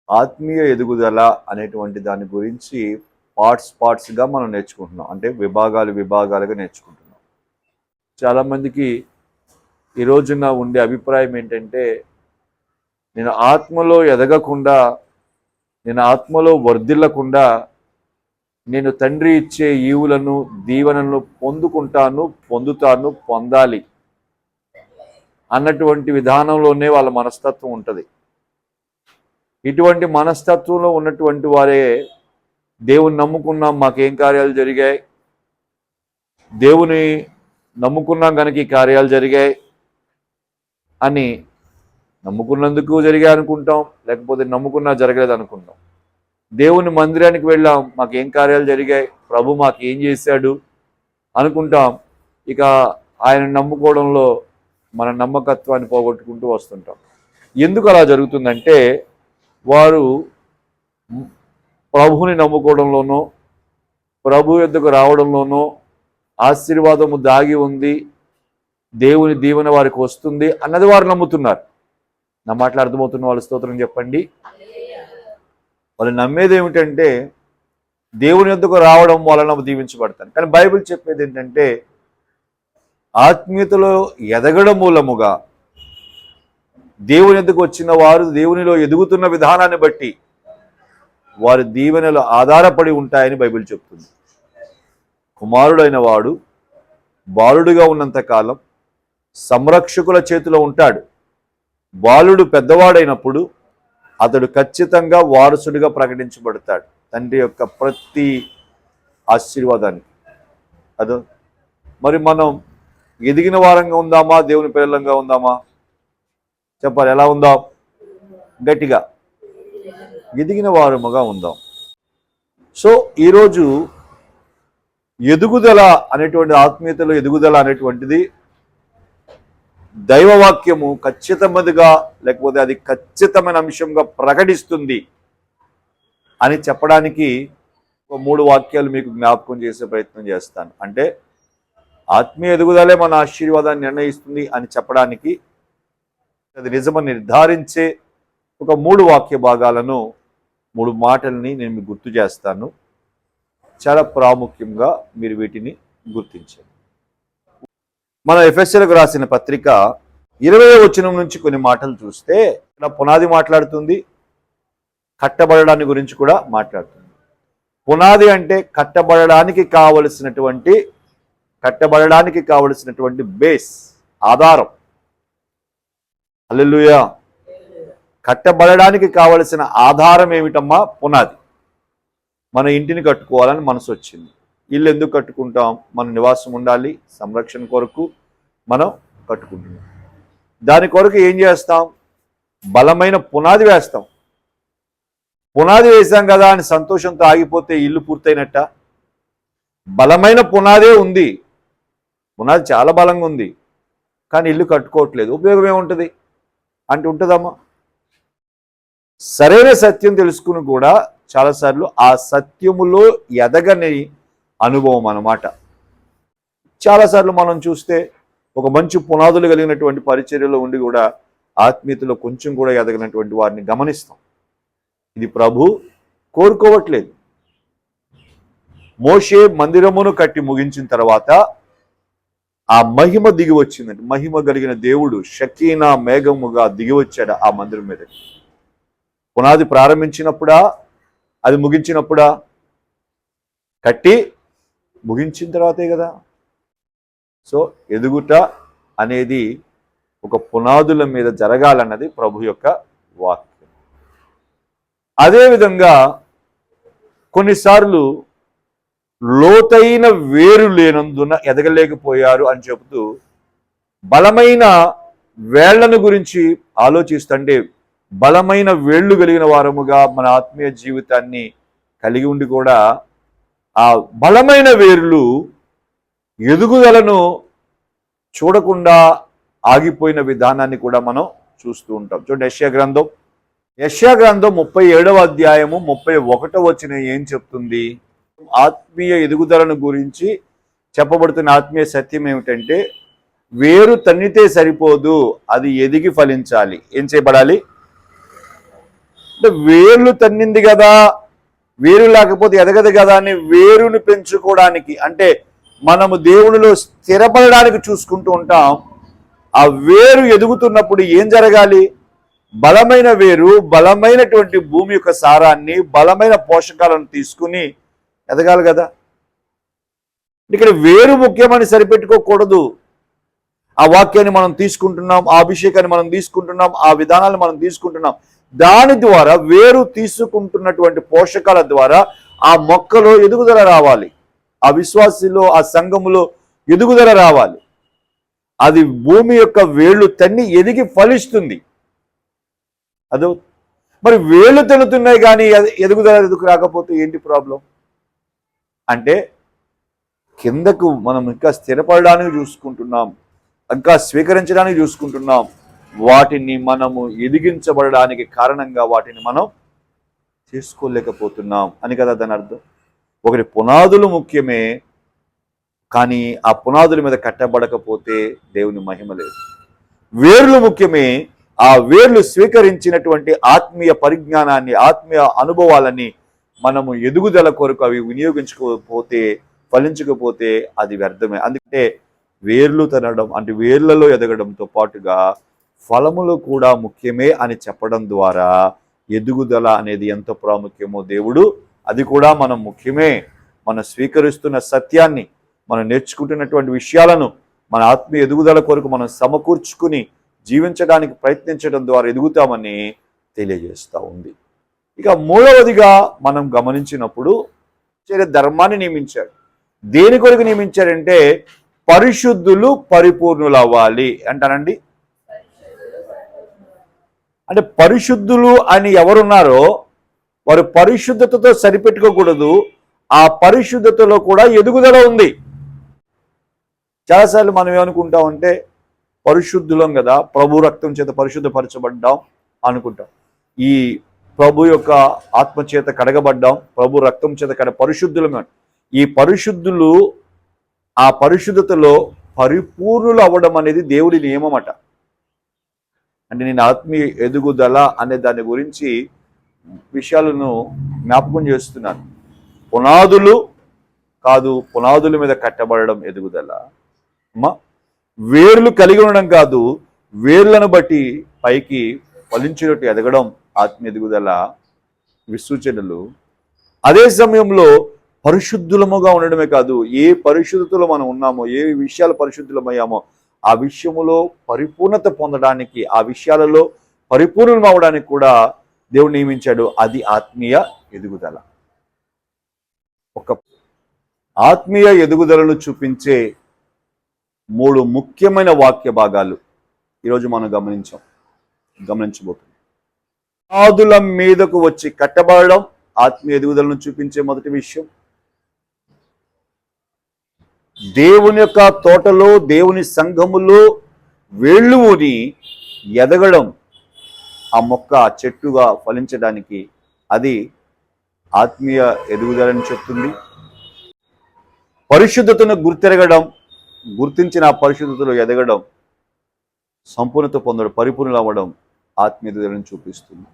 ఆత్మీయ ఎదుగుదల అనేటువంటి దాని గురించి పార్ట్స్గా మనం నేర్చుకుంటున్నాం. అంటే విభాగాలుగా నేర్చుకుంటున్నాం. చాలామందికి ఈ రోజున ఉండే అభిప్రాయం ఏంటంటే, నేను ఆత్మలో ఎదగకుండా, నేను ఆత్మలో వర్ధిల్లకుండా, నేను తండ్రి ఇచ్చే ఈవులను దీవెనలను పొందాలి అన్నటువంటి విధానంలోనే వాళ్ళ మనస్తత్వం ఉంటుంది. ఇటువంటి మనస్తత్వంలో ఉన్నటువంటి వారే దేవుని నమ్ముకున్నాం, మాకేం కార్యాలు జరిగాయి, దేవుని నమ్ముకున్నాం కనుక ఈ కార్యాలు జరిగాయి అని నమ్ముకున్నందుకు జరిగాయి అనుకుంటాం, లేకపోతే నమ్ముకున్నా జరగలేదు అనుకుంటాం. దేవుని మందిరానికి వెళ్ళాం, మాకేం కార్యాలు జరిగాయి, ప్రభు మాకేం చేశాడు అనుకుంటాం. ఇక ఆయన నమ్ముకోవడంలో మన నమ్మకత్వాన్ని పోగొట్టుకుంటూ వస్తుంటాం. ఎందుకు అలా జరుగుతుందంటే, వారు ప్రభుని నమ్ముకోవడంలోనో, ప్రభు యొద్దకు రావడంలోనో ఆశీర్వాదము దాగి ఉంది, దేవుని దీవెన వారికి వస్తుంది అన్నది వారు నమ్ముతున్నారు. నా మాటలు అర్థమవుతున్న వాళ్ళు స్తోత్రం చెప్పండి. వాళ్ళు నమ్మేది ఏమిటంటే, దేవుని యొద్దకు రావడం వలన దీవించబడతారు. కానీ బైబిల్ చెప్పేది ఏంటంటే, ఆత్మీయతలో ఎదగడం మూలముగా దేవుని యొద్దకు వచ్చిన వారు దేవునిలో ఎదుగుతున్న విధానాన్ని బట్టి వారి దీవెనలు ఆధారపడి ఉంటాయని బైబిల్ చెప్తుంది. కుమారుడైన వాడు బాలుడుగా ఉన్నంతకాలం సంరక్షకుల చేతిలో ఉంటాడు. బాలుడు పెద్దవాడైనప్పుడు అతడు ఖచ్చితంగా వారసుడిగా ప్రకటించబడతాడు తండ్రి యొక్క ప్రతి ఆశీర్వాదానికి. అదో మరి మనం ఎదిగిన వారంగా ఉందామా, దేవుని పిల్లలంగా ఉందామా? చెప్పాలి, ఎలా ఉందాం? గట్టిగా ఎదిగిన వారముగా ఉందాం. సో ఈరోజు ఎదుగుదల అనేటువంటి, ఆత్మీయతలో ఎదుగుదల అనేటువంటిది దైవవాక్యము ఖచ్చితమైనదిగా, లేకపోతే అది ఖచ్చితమైన అంశంగా ప్రకటిస్తుంది అని చెప్పడానికి 3 వాక్యాలు మీకు జ్ఞాపకం చేసే ప్రయత్నం చేస్తాను. అంటే ఆత్మీయ ఎదుగుదలే మన ఆశీర్వాదాన్ని నిర్ణయిస్తుంది అని చెప్పడానికి, అది నిజమని నిర్ధారించే ఒక 3 వాక్య భాగాలను, 3 మాటల్ని నేను మీకు గుర్తు చేస్తాను. చాలా ప్రాముఖ్యంగా మీరు వీటిని గుర్తించండి. మన ఎఫెసీయులకు రాసిన పత్రిక 20వ వచనం నుంచి కొన్ని మాటలు చూస్తే, ఇక్కడ పునాది మాట్లాడుతుంది, కట్టబడడాన్ని గురించి కూడా మాట్లాడుతుంది. పునాది అంటే కట్టబడడానికి కావలసినటువంటి బేస్, ఆధారం. హల్లెలూయా. కట్టబడడానికి కావలసిన ఆధారం ఏమిటమ్మా? పునాది. మన ఇంటిని కట్టుకోవాలని మనసు వచ్చింది. ఇల్లు ఎందుకు కట్టుకుంటాం? మన నివాసం ఉండాలి, సంరక్షణ కొరకు మనం కట్టుకుంటున్నాం. దాని కొరకు ఏం చేస్తాం? బలమైన పునాది వేస్తాం. పునాది వేసాం కదా అని సంతోషంతో ఆగిపోతే ఇల్లు పూర్తయినట్ట? బలమైన పునాదే ఉంది, పునాది చాలా బలంగా ఉంది, కానీ ఇల్లు కట్టుకోవట్లేదు. ఉపయోగం ఏముంటుంది అంటే ఉంటుందమ్మా? సరైన సత్యం తెలుసుకుని కూడా చాలాసార్లు ఆ సత్యములో ఎదగని అనుభవం అన్నమాట. చాలాసార్లు మనం చూస్తే ఒక మంచి పునాదులు కలిగినటువంటి పరిచర్యలో ఉండి కూడా ఆత్మీయతలో కొంచెం కూడా ఎదగినటువంటి వారిని గమనిస్తాం. ఇది ప్రభు కోరుకోవట్లేదు. మోషే మందిరమును కట్టి ముగించిన తర్వాత ఆ మహిమ దిగి వచ్చిందంటే, మహిమ కలిగిన దేవుడు షకీనా మేఘముగా దిగి వచ్చాడు ఆ మందిరం మీద. పునాది ప్రారంభించినప్పుడా, అది ముగించినప్పుడా? కట్టి ముగించిన తర్వాతే కదా. సో ఎదుగుట అనేది ఒక పునాదుల మీద జరగాలన్నది ప్రభు యొక్క వాక్యం. అదేవిధంగా కొన్నిసార్లు లోతైన వేరు లేనందున ఎదగలేకపోయారు అని చెబుతూ బలమైన వేళ్లను గురించి ఆలోచిస్తుంటే, బలమైన వేళ్లు కలిగిన వారముగా మన ఆత్మీయ జీవితాన్ని కలిగి ఉండి కూడా ఆ బలమైన వేర్లు ఎదుగుదలను చూడకుండా ఆగిపోయిన విధానాన్ని కూడా మనం చూస్తూ ఉంటాం. చూడండి, యెషయా గ్రంథం 37వ అధ్యాయము 31వ వచనం ఏం చెప్తుంది? ఆత్మీయ ఎదుగుదలను గురించి చెప్పబడుతున్న ఆత్మీయ సత్యం ఏమిటంటే, వేరు తన్నితే సరిపోదు, అది ఎదిగి ఫలించాలి. ఏం చేయబడాలి? అంటే వేర్లు తన్నింది కదా, వేరు లేకపోతే ఎదగదు కదా అని వేరుని పెంచుకోవడానికి, అంటే మనము దేవునిలో స్థిరపడడానికి చూసుకుంటూ ఉంటాం. ఆ వేరు ఎదుగుతున్నప్పుడు ఏం జరగాలి? బలమైన వేరు బలమైనటువంటి భూమి యొక్క సారాన్ని, బలమైన పోషకాలను తీసుకుని ఎదగాలి కదా. ఇక్కడ వేరు ముఖ్యమని సరిపెట్టుకోకూడదు. ఆ వాక్యాన్ని మనం తీసుకుంటున్నాం, ఆ అభిషేకాన్ని మనం తీసుకుంటున్నాం, ఆ విధానాన్ని మనం తీసుకుంటున్నాం. దాని ద్వారా వేరు తీసుకుంటున్నటువంటి పోషకాల ద్వారా ఆ మొక్కలో ఎదుగుదల రావాలి, ఆ విశ్వాసిలో, ఆ సంఘములో ఎదుగుదల రావాలి. అది భూమి యొక్క వేళ్ళు తన్ని ఎదిగి ఫలిస్తుంది. అదో మరి వేళ్ళు తెలుతున్నాయి కానీ ఎదుగుదల ఎదుగు రాకపోతే ఏంటి ప్రాబ్లం? అంటే కిందకు మనం ఇంకా స్థిరపడడానికి చూసుకుంటున్నాం, ఇంకా స్వీకరించడానికి చూసుకుంటున్నాం. వాటిని మనము ఎదిగించబడడానికి కారణంగా వాటిని మనం చేసుకోలేకపోతున్నాం అని కదా దాని అర్థం. ఒకటి పునాదులు ముఖ్యమే, కానీ ఆ పునాదుల మీద కట్టబడకపోతే దేవుని మహిమ లేదు. వేర్లు ముఖ్యమే, ఆ వేర్లు స్వీకరించినటువంటి ఆత్మీయ పరిజ్ఞానాన్ని, ఆత్మీయ అనుభవాలని మనము ఎదుగుదల కొరకు అవి వినియోగించుకోకపోతే, ఫలించకపోతే అది వ్యర్థమే. అందుకే వేర్లు తనడం అంటే వేర్లలో ఎదగడంతో పాటుగా ఫలములు కూడా ముఖ్యమే అని చెప్పడం ద్వారా ఎదుగుదల అనేది ఎంత ప్రాముఖ్యమో దేవుడు అది కూడా మనం ముఖ్యమే, మనం స్వీకరిస్తున్న సత్యాన్ని, మనం నేర్చుకుంటున్నటువంటి విషయాలను మన ఆత్మీయ ఎదుగుదల కొరకు మనం సమకూర్చుకుని జీవించడానికి ప్రయత్నించడం ద్వారా ఎదుగుతామని తెలియజేస్తూ ఉంది. ఇక మూడవదిగా మనం గమనించినప్పుడు ధర్మాన్ని నియమించాడు. దేని కొరకు నియమించాడంటే పరిశుద్ధులు పరిపూర్ణులు అవ్వాలి అంటానండి. అంటే పరిశుద్ధులు అని ఎవరున్నారో వారు పరిశుద్ధతతో సరిపెట్టుకోకూడదు, ఆ పరిశుద్ధతలో కూడా ఎదుగుదల ఉంది. చాలాసార్లు మనం ఏమనుకుంటామంటే పరిశుద్ధులం కదా, ప్రభు రక్తం చేత పరిశుద్ధపరచబడ్డాం అనుకుంటాం. ఈ ప్రభు యొక్క ఆత్మ చేత కడగబడ్డాం, ప్రభు రక్తం చేత పరిశుద్ధులం. ఈ పరిశుద్ధులు ఆ పరిశుద్ధతలో పరిపూర్ణులు అవ్వడం అనేది దేవుడి నియమం అట. అంటే నేను ఆత్మీయ ఎదుగుదల అనే దాని గురించి విషయాలను జ్ఞాపకం చేస్తున్నాను. పునాదులు కాదు, పునాదుల మీద కట్టబడడం ఎదుగుదల. వేర్లు కలిగి ఉండడం కాదు, వేర్లను బట్టి పైకి ఫలించినట్టు ఎదగడం ఆత్మీయ ఎదుగుదల విసూచనలు. అదే సమయంలో పరిశుద్ధులముగా ఉండడమే కాదు, ఏ పరిశుద్ధతలో మనం ఉన్నామో, ఏ విషయాలు పరిశుద్ధులమయ్యామో ఆ విషయములో పరిపూర్ణత పొందడానికి, ఆ విషయాలలో పరిపూర్ణం అవడానికి కూడా దేవుడు నియమించాడు. అది ఆత్మీయ ఎదుగుదల. ఒక ఆత్మీయ ఎదుగుదలను చూపించే 3 ముఖ్యమైన వాక్య భాగాలు ఈరోజు మనం గమనించబోతున్నాం. పునాదుల మీదకు వచ్చి కట్టబడడం ఆత్మీయ ఎదుగుదలను చూపించే మొదటి విషయం. దేవుని యొక్క తోటలో, దేవుని సంఘములో వేళ్ళు ఊని ఎదగడం, ఆ మొక్క చెట్టుగా ఫలించడానికి అది ఆత్మీయ ఎదుగుదలని చెప్తుంది. పరిశుద్ధతను గుర్తెరగడం, గుర్తించిన ఆ పరిశుద్ధతలో ఎదగడం, సంపూర్ణత పొందడం, పరిపూర్ణులు అవ్వడం ఆత్మీయ ఎదుగుదలని చూపిస్తుంది.